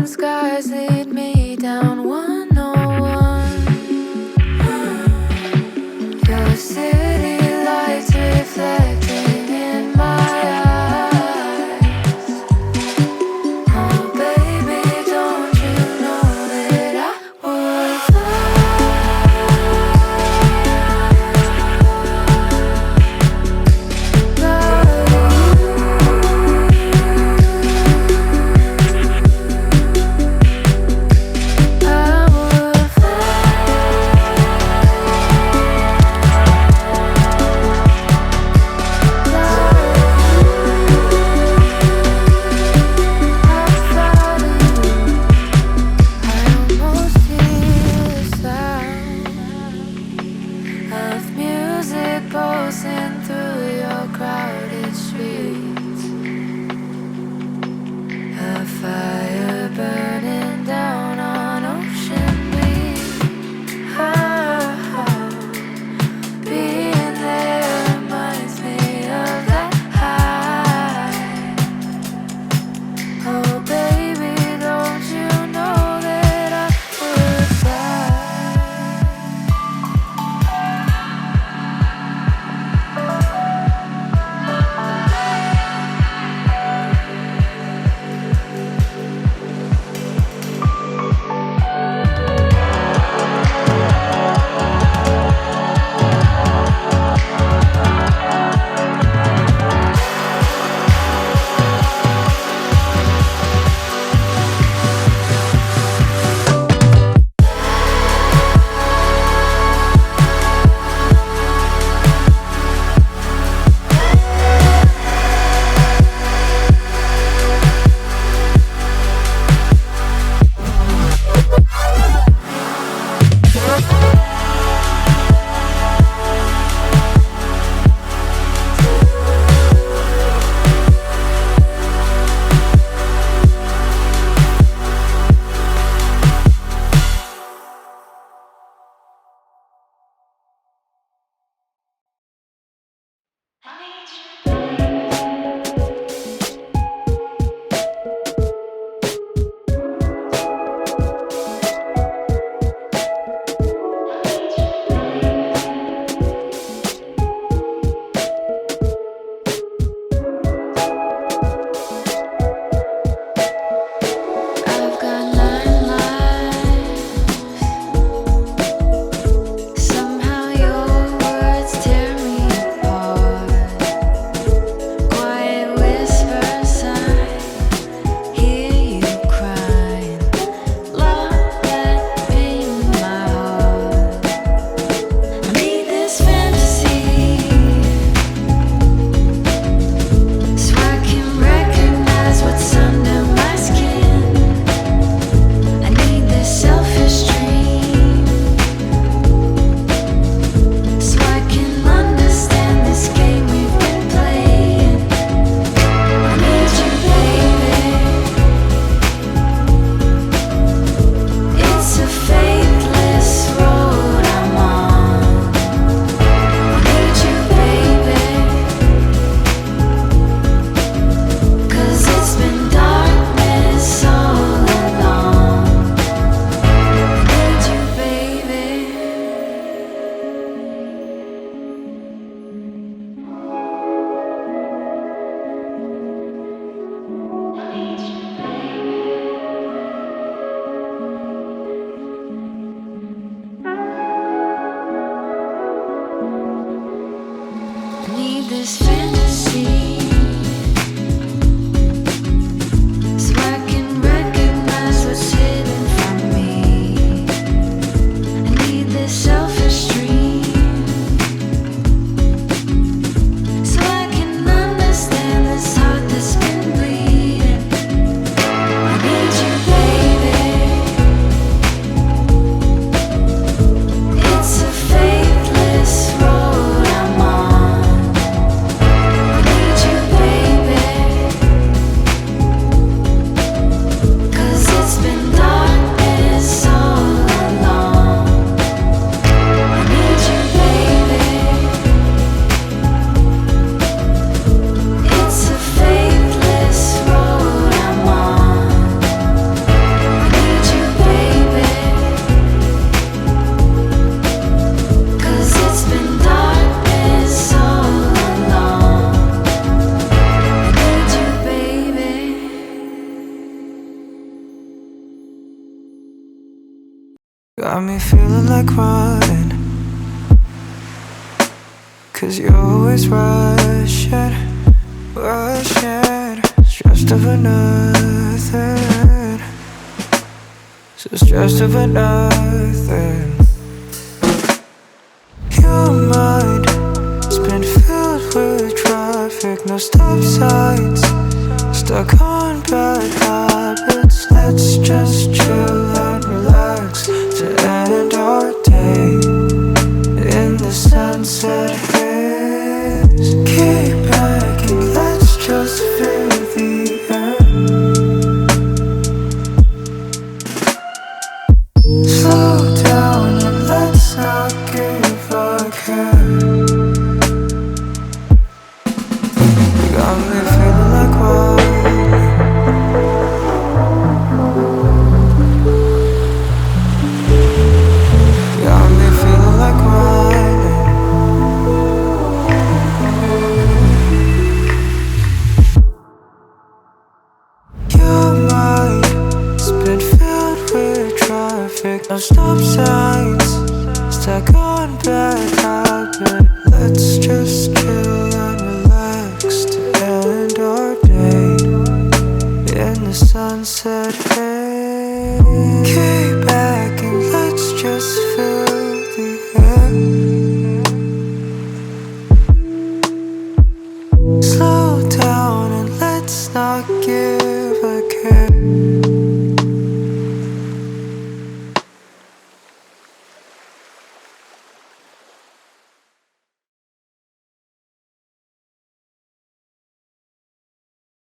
Neon skies lead me down 101. Your city lights reflecting in my eyes. Oh baby, don't you know that I would got me feeling like running, 'cause you're always rushing, rushing. Stressed over nothing, so stressed over nothing. Your mind has been filled with traffic, no stop signs, stuck on bad habits. Let's just chill and relax to end our day in the sunset haze. Keep backing, let's just feel the air. Slow down and let's not give a care. You got me feeling like running, got me feeling like running. Your mind's been filled with traffic, no stop signs, stuck on bad habit. Let's just chill and relax to end our day in the sunset haze. Kick back and let's just feel the air. Slow down and let's not give a care.